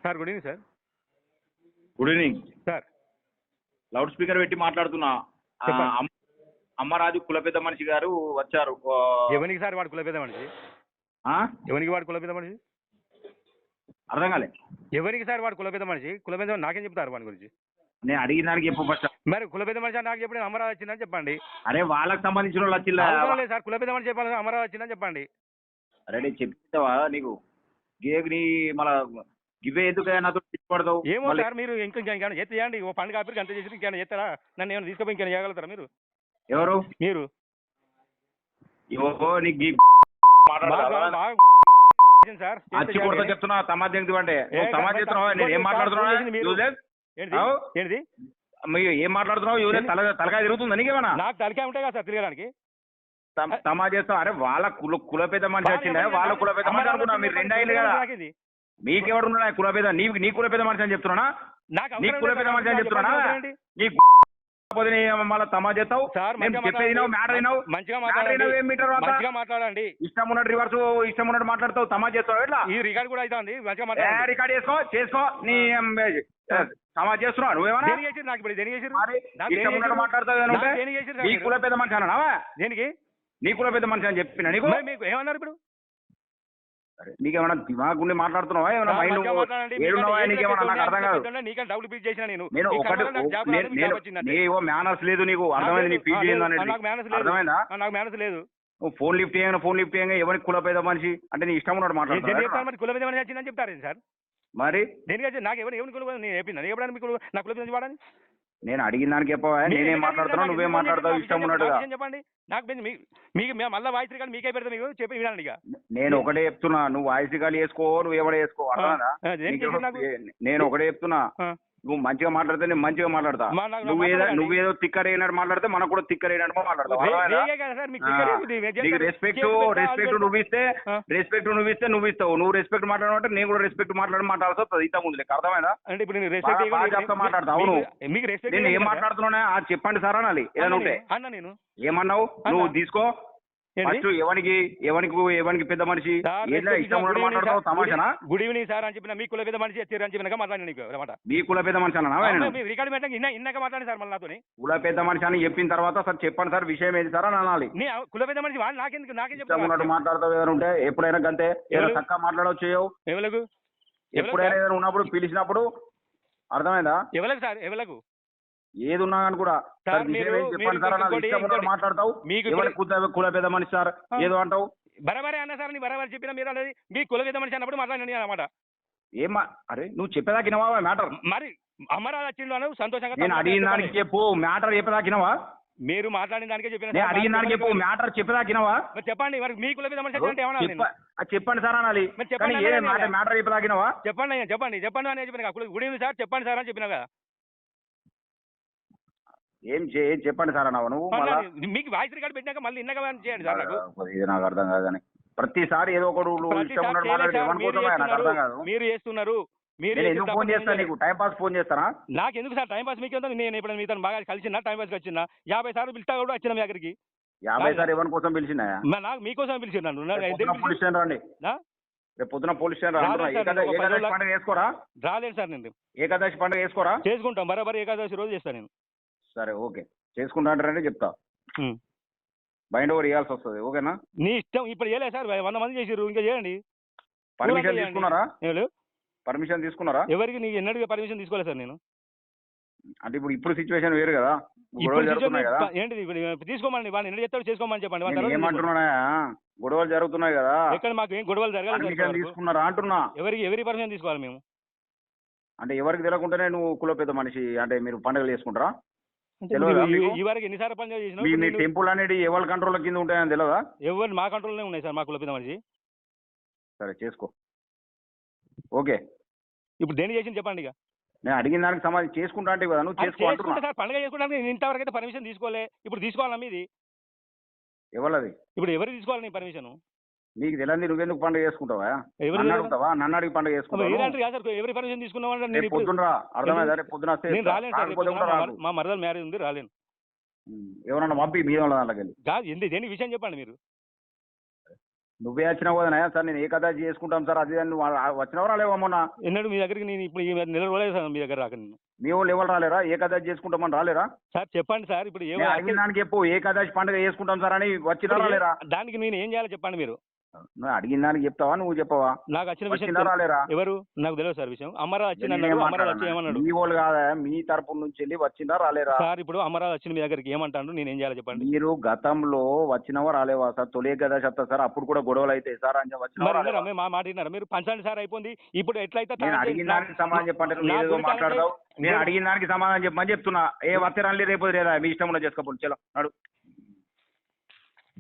Sir good evening sir. Good evening sir loud speaker పెట్టి మాట్లాడుతున్నా. చెప్పండి. అమ్మరాజు కులపెద్ద మనిషి గారు వచ్చారు. ఎవరికి సార్ వాడు కులపేద మనిషి? ఎవరికి వాడు కులపేద మనిషి? అర్థం కాలే. ఎవరికి సార్ వాడు కులపేద మనిషి? కులపేద నాకేం చెప్తారు వాడి గురించి? నేను అడిగిన దానికి చెప్పు ఫస్ట్. మరి కులపేద మనిషి అని నాకు చెప్పండి, అమరావతి వచ్చిందని చెప్పండి. అరే వాళ్ళకి సంబంధించిన వాళ్ళు వచ్చిల్ల. అవసరం లేదు సార్, కులపేద మనిషి చెప్పాలి, అమరావతి వచ్చిందని చెప్పండి. అరే నేను చెప్తావా నీకు నీ మళ్ళా గివే ఎందుకు నాతో పడతావు? ఏమో సార్, మీరు ఇంకా ఎత్త చేయండి. ఓ పండుగ ఆపరికి అంత చేసి ఇంకేమైనా చేస్తారా? నన్ను ఏమైనా తీసుకుపోయి ఇంకేమైనా చేయగలుగుతారా మీరు? ఎవరు మీరు నీకు సార్ అచ్చి కొడతా చెప్తున్నా. తమాజ్ ఎందుకు అంటే తమాజ్ చెప్తున్నావు. నేను ఏం మాట్లాడుతున్నావు? ఏంటిది ఏం మాట్లాడుతున్నావు? తలకాయ తిరుగుతుందా నీకేమన్నా? నాకు తలకాయ ఉంటాయి కదా సార్ తిరగడానికి. తమాజ్ చేస్తాం. అరే వాళ్ళ కులపేద మనిషి వచ్చిందా? వాళ్ళ కులపేద మనిషి అనుకున్నా. మీరు 2 అయింది కదా. మీకెవడున్నా కులపేద? నీ కులపేద మనిషి అని చెప్తున్నా. నీ కులపేద మనిషి అని చెప్తున్నా. నీ మళ్ళీ తమాజ్ చేస్తావు. చెప్పేది మ్యాటర్ మాట్లాడండి. ఇష్టం ఉన్నట్టు రివర్స్ ఇష్టం ఉన్నట్టు మాట్లాడతావు. తమాజ్ చేస్తావు. ఎట్లా ఈ రికార్డ్ కూడా అవుతుంది. రికార్డ్ చేసుకో. నీ సమాజ్ చేస్తున్నావు నువ్వేమన్నా? నాకు ఇప్పుడు ఇష్టం ఉన్నట్టు మాట్లాడతావు. నీ కులపేద మనిషి అన్నావా? దేనికి నీ కులపేద మనిషి అని చెప్పిన నీకు ఏమన్నారు ఇప్పుడు? నీకేమన్నా దిమాగ్ ఉండి మాట్లాడుతున్నావా? ఏమన్నా మైండ్ ఏడున్నావా? నీకేమన్నా నాకు అర్థం కాదు. నేను ఒకటి నీవో మేనర్స్ లేదు నీకు. అర్థమైంది? నీ పీజీ అర్థమైందా? నాకు మేనర్స్ లేదు. ఫోన్ లిఫ్ట్ చేయగా ఎవరికి కులపేద మనిషి అంటే నీ ఇష్టం ఉన్నట్టు మాట్లాడుతున్నా. మరి కులపేద మనిషి వచ్చిందని చెప్తారు సార్. మరి దేనికి నాకు ఎవరు కుల నేను చెప్పింది చెప్పడానికి మీకు నా కులపేద మనిషి వాడని నేను అడిగిన దానికి చెప్పవా? నేనేం మాట్లాడుతున్నావు? నువ్వేం మాట్లాడతావు? ఇష్టం ఉన్నట్టుగా చెప్పండి. నాకు మీకు మళ్ళీ వాయిస్ రికార్డు మీకే పెడతా. మీకు చెప్పి వినండి. ఇక నేను ఒకటే చెప్తున్నా. నువ్వు వాయిస్ రికార్డు చేసుకో, నువ్వు ఎవడ చేసుకో. అర్థమైందా? నేను ఒకటే చెప్తున్నా. నువ్వు మంచిగా మాట్లాడితే నేను మంచిగా మాట్లాడతా. నువ్వేదో తిక్కర్ అయినట్టు మాట్లాడితే మనకు కూడా తిక్కర్ అయినట్టు మాట్లాడతావు. రెస్పెక్ట్ నువ్వు ఇస్తే నువ్వు ఇస్తావు. నువ్వు రెస్పెక్ట్ మాట్లాడమంటే నేను కూడా రెస్పెక్ట్ మాట్లాడాల్సి వస్తుంది. ఇంత ముందు లెక్క. అర్థమైందా? అంటే ఇప్పుడు మాట్లాడతావు. నేను ఏం మాట్లాడుతున్నా చెప్పండి సార్ అనాలి. ఏదైనా ఉంటే నేను ఏమన్నావు నువ్వు తీసుకో. ఫస్ట్ ఎవరికి పెద్ద మనిషి ఇష్టం మాట్లాడతావు. తమాషనా? గుడ్ ఈవినింగ్ సార్ అని చెప్పిన మీ కుల పెద్ద మనిషి వచ్చారు అని చెప్పిన మాట్లాడి మీ కుల పెద్ద మనిషి అన్న రికార్డు పెట్టాక ఇన్నాక మాట్లాడి సార్ మళ్ళీ నాతో కుల పెద్ద మనిషి అని చెప్పిన తర్వాత సార్ చెప్పండి సార్ విషయం ఏంటి సార్ అని అనాలి. కుల పెద్ద మనిషి వాళ్ళు నాకేం చెప్తాను మాట్లాడతావు. ఏదైనా ఉంటే ఎప్పుడైనా గంతే ఏదైనా చక్కగా మాట్లాడవచ్చు. ఎవరికి ఎప్పుడైనా ఏదైనా ఉన్నప్పుడు పిలిచినప్పుడు అర్థమైందా? ఎవరికి సార్ ఎవరికి ఏది ఉన్నా కానీ కూడా చెప్పండి సార్ అనాలి. మాట్లాడతావు. కుల పెద్ద మనిషి సార్ ఏదో అంటావు. బరాబరే అన్న సార్. నీ బరాబర్ చెప్పిన మీరు అనేది మీ కుల పెద్ద మనిషి అన్నప్పుడు మాట్లాడండి అన్నమాట. అరే నువ్వు చెప్పేదాకినవా మ్యాటర్? మరి అమరావతి వచ్చిండు సంతోషంగా నేను అడిగిన దానికి చెప్పు. మ్యాటర్ చెప్పేదాకినవా? మీరు మాట్లాడిన దానికే చెప్పిన. నేను అడిగిన దానికి చెప్పు. మ్యాటర్ చెప్పేదాకినవా? చెప్పండి. మరి మీ కుల పెద్ద మనిషి అంటే ఏమన్నా చెప్పండి సార్ అనాలి. మ్యాటర్ చెప్పేదాకినవా? చెప్పండి అని చెప్పిన. గుడ్ ఈవినింగ్ సార్ చెప్పండి సార్ అని చెప్పినా కదా. ఏం చెప్పండి సార్ అన్నావు నువ్వు. మీకు వాయిస్ రికార్డు పెట్టినాక మళ్ళీ ఇన్నగా చేయండి సార్. ఇది నాకు అర్థం కాదు. కానీ ప్రతిసారి ఏదో ఒకటి మీరు చేస్తున్నారు. మీరు ఎందుకు ఫోన్ చేస్తా? నీకు టైం పాస్ ఫోన్ చేస్తానా? నాకు ఎందుకు సార్ టైం పాస్? మీకు నేను ఇప్పుడు మీతో బాగా కలిసిన టైం పాస్ వచ్చిన 50 సార్లు పిలిచా కూడా వచ్చిన మీ దగ్గరికి. 50 సార్లు ఎవరి కోసం పిలిచినా? నాకు మీకోసం పిలిచినాను. పోలీస్ స్టేషన్ రండి. రేపు పొద్దున పోలీస్ స్టేషన్ పండుగ వేసుకోరా? రాలేదు సార్. నేను ఏకాదశి పండుగ వేసుకోరా? చేసుకుంటాం. బరాబర్ ఏకాదశి రోజు చేస్తాను నేను. సరే ఓకే చేసుకుంటా అంటారంటే చెప్తా. బైండ్ ఓవర్ ఇవ్వాల్సి వస్తుంది. ఓకేనా? నీ ఇష్టం. ఇప్పుడు చేయలేదు సార్. 100 మంది చేసారు. ఇంకా చేయండి. పర్మిషన్ తీసుకున్నారా? పర్మిషన్ తీసుకున్నారా? ఎవరికి నీకు ఎన్నడూ పర్మిషన్ తీసుకోలేదు సార్ నేను. అంటే ఇప్పుడు సిచ్యువేషన్ వేరు కదా. గొడవలు జరుగుతున్నాయి కదా. ఏంటిది తీసుకోమని వాళ్ళు ఎన్ని చెప్తాడు చేసుకోమని చెప్పండి. ఏమంటున్నా? గొడవలు జరుగుతున్నాయి కదా. ఎక్కడ మాకు ఏం గొడవలు జరగాలి? తీసుకున్నారా అంటున్నా. ఎవరి పర్మిషన్ తీసుకోవాలి మేము? అంటే ఎవరికి తెలియకుండానే నువ్వు కుల పెద్ద మనిషి అంటే మీరు పండుగలు చేసుకుంటారా? ఈ వరకు ఎన్నిసార్లు పని చేసిన మీ టెంపుల్ అనేది ఎవరి కంట్రోల్ కింద ఉంటాయని తెలియదా? ఎవరు మా కంట్రోల్లోనే ఉన్నాయి సార్. మా కుల పెద్ద మనిషి. సరే చేసుకో. ఓకే ఇప్పుడు దేని చేసింది చెప్పండి. ఇక నేను అడిగిన దానికి సమాధానం చేసుకుంటా అంటే కదా. నువ్వు చేసుకుంటా సార్. పండుగ చేసుకోవడానికి నేను ఇంతవరకు అయితే పర్మిషన్ తీసుకోలే. ఇప్పుడు తీసుకోవాలా మీది? ఎవరిది? ఇప్పుడు ఎవరు తీసుకోవాలి నీ పర్మిషన్? నీకు తెలియదు. నువ్వెందుకు పండుగ చేసుకుంటావా? అడుగుతావా? నన్ను అడిగి పండుగ చేసుకుంటావా? ఎవరి పర్మిషన్ తీసుకున్నావు? పొద్దున అర్థమైందా? రేపు పొద్దున మా మరదలు మ్యారేజ్ ఉంది రాలేను. ఎవరన్నా పంపి మీ వాళ్ళ దాంట్లోకి వెళ్ళి దేని విషయం చెప్పండి మీరు. నువ్వే వచ్చినావు కదా సార్ నేను ఏకాదశి చేసుకుంటాం సార్ అది నువ్వు వచ్చినావు రాలేవా మొన్న ఎన్నడు మీ దగ్గరికి నేను ఇప్పుడు ఈ నెల రోజులే సార్ మీ దగ్గర రాక నేను. మీ వాళ్ళు ఎవరు రాలేరా ఏకాదశి చేసుకుంటామని రాలేరా సార్ చెప్పండి సార్ ఇప్పుడు నేను అడిగిన దానికి చెప్పు ఏకాదశి పండుగ చేసుకుంటాం సార్ అని వచ్చినా రాలేరా దానికి నేను ఏం చేయాలో చెప్పండి మీరు. నువ్వు అడిగిన దానికి చెప్తావా నువ్వు చెప్పవా నాకు వచ్చిన విషయం వచ్చినా రాలేరా ఎవరు నాకు తెలియదు సార్ విషయం. అమరావతి వచ్చింది అన్నాడు, అమరావతి వచ్చి ఏమన్నాడు మీ వాళ్ళు కాదా మీ తరపు నుంచి వెళ్ళి వచ్చినా రాలేరా సార్? ఇప్పుడు అమరావతి వచ్చింది మీ దగ్గరికి ఏమంటాడు, నేను ఏం చేయాలో చెప్పండి. మీరు గతంలో వచ్చినవా రాలేవా సార్ తొలి ఏకాదశి వస్తా సార్ అప్పుడు కూడా గొడవలు అయితే సార్ అని వచ్చినవా రాలేవా? మా మాట విన్నారా మీరు? పంచాలి సార్ అయిపోయింది. ఇప్పుడు ఎట్లయితే నేను అడిగిన దానికి సమాధానం చెప్పండి నువ్వు ఏదో మాట్లాడతావు. నేను అడిగిన దానికి సమాధానం చెప్పమని చెప్తున్నా. ఏ వత్తరాలి రేపు లేదా మీ ఇష్టం చేసుకోండి చలో నడు.